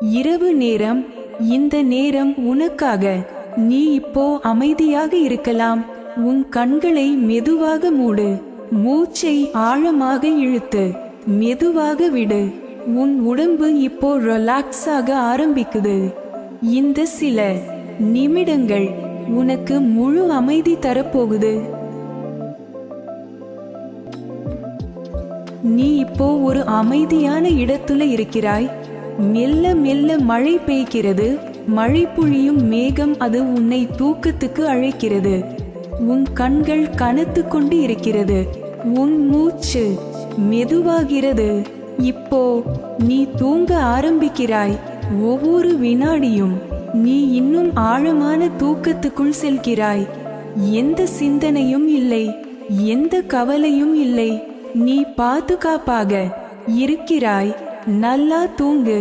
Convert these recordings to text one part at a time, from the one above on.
இரவு நேரம். இந்த நேரம் உனக்காக. நீ இப்போ அமைதியாக இருக்கலாம். உன் கண்களை மெதுவாக மூடு. மூச்சை ஆழமாக இழுத்து மெதுவாக விடு. உன் உடம்பு இப்போ ரிலாக்ஸ் ஆக ஆரம்பிக்குது. இந்த சில நிமிடங்கள் உனக்கு முழு அமைதி தரப்போகுது. நீ இப்போ ஒரு அமைதியான இடத்துல இருக்கிறாய். மெல்ல மெல்ல மழை பெய்கிறது. மழை பொழியும் மேகம், அது உன்னை தூக்கத்துக்கு அழைக்கிறது. உன் கண்கள் கனத்து கொண்டு இருக்கிறது. உன் மூச்சு மெதுவாகிறது. இப்போ நீ தூங்க ஆரம்பிக்கிறாய். ஒவ்வொரு வினாடியும் நீ இன்னும் ஆழமான தூக்கத்துக்குள் செல்கிறாய். எந்த சிந்தனையும் இல்லை, எந்த கவலையும் இல்லை. நீ பாதுகாப்பாக இருக்கிறாய். நல்லா தூங்கு.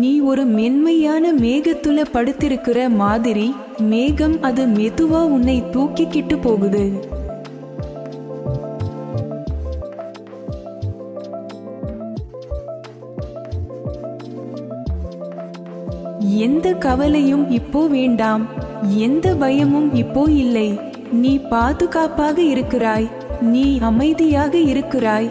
நீ ஒரு மென்மையான மேகத்துல படுத்திருக்கிற மாதிரி. மேகம் அது மெதுவா உன்னை தூக்கிக்கிட்டு போகுது. எந்த கவலையும் இப்போ வேண்டாம். எந்த பயமும் இப்போ இல்லை. நீ பாதுகாப்பாக இருக்கிறாய். நீ அமைதியாக இருக்கிறாய்.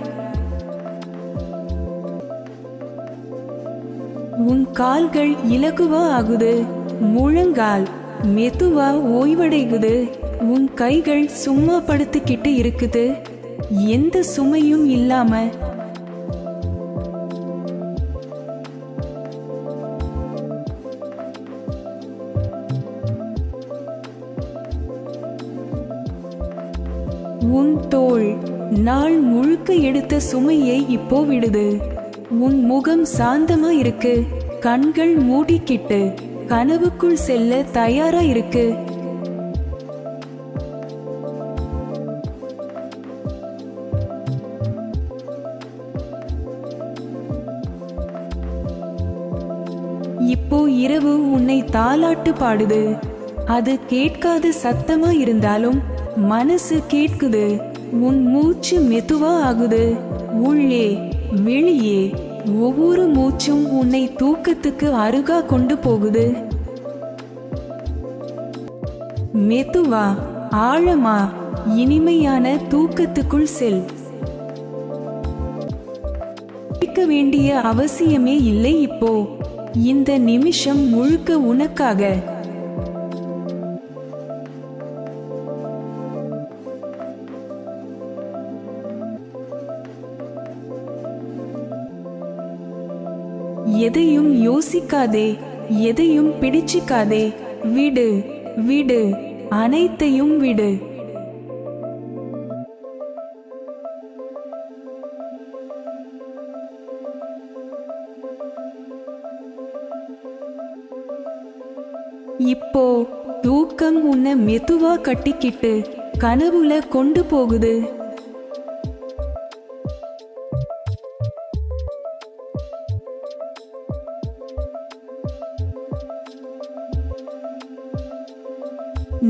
உன் கால்கள் இலகுவா ஆகுது. முழங்கால் மெதுவா ஓய்வடைகுது. உன் கைகள் சும்மா படுத்துக்கிட்டு இருக்குது. எந்த சுமையும் இல்லாம. உன் தோள் நாள் முழுக்க எடுத்த சுமையை இப்போ விடுது. உன் முகம் சாந்தமா இருக்கு. கண்கள் மூடிக்கிட்டு கனவுக்குள் செல்ல தயாரா இருக்கு. இப்போ இரவு உன்னை தாலாட்டு பாடுது. அது கேட்காத சத்தமா இருந்தாலும் மனசு கேட்குது. உன் மூச்சு மெதுவா ஆகுது. உள்ளே வெளியே ஒவ்வொரு மூச்சும் உன்னை தூக்கத்துக்கு அருகா கொண்டு போகுது. மெதுவா ஆழமா இனிமையான தூக்கத்துக்குள் செல். கேட்க வேண்டிய அவசியமே இல்லை. இப்போ இந்த நிமிஷம் முழுக்க உனக்காக. எதையும் யோசிக்காதே, எதையும் பிடிச்சிக்காதே. விடு விடு, அனைத்தையும் விடு. இப்போ தூக்கம் உன்னை மெதுவா கட்டிக்கிட்டு கனவுல கொண்டு போகுது.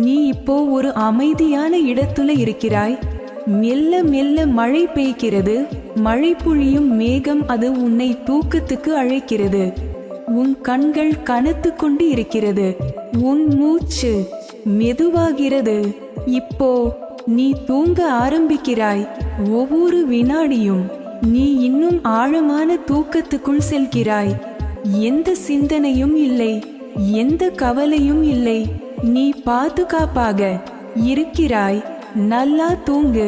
நீ இப்போ ஒரு அமைதியான இடத்துல இருக்கிறாய். மெல்ல மெல்ல மழை பெய்கிறது. மழை பொழியும் மேகம், அது உன்னை தூக்கத்துக்கு அழைக்கிறது. உன் கண்கள் கனத்து கொண்டு இருக்கிறது. உன் மூச்சு மெதுவாகிறது. இப்போ நீ தூங்க ஆரம்பிக்கிறாய். ஒவ்வொரு வினாடியும் நீ இன்னும் ஆழமான தூக்கத்துக்குள் செல்கிறாய். எந்த சிந்தனையும் இல்லை, எந்த கவலையும் இல்லை. நீ பாதுகாப்பாக இருக்கிறாய். நல்லா தூங்கு.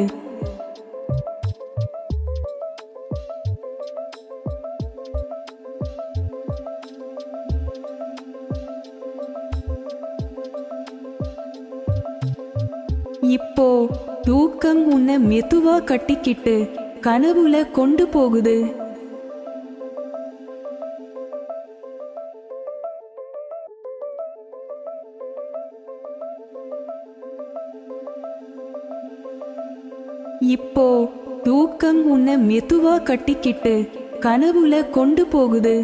இப்போ தூக்கம் உன்னை மெதுவா கட்டிக்கிட்டு கனவுல கொண்டு போகுது. இப்போ தூக்கம் உன்னை மெதுவா கட்டிக்கிட்டு கனவுல கொண்டு போகுது.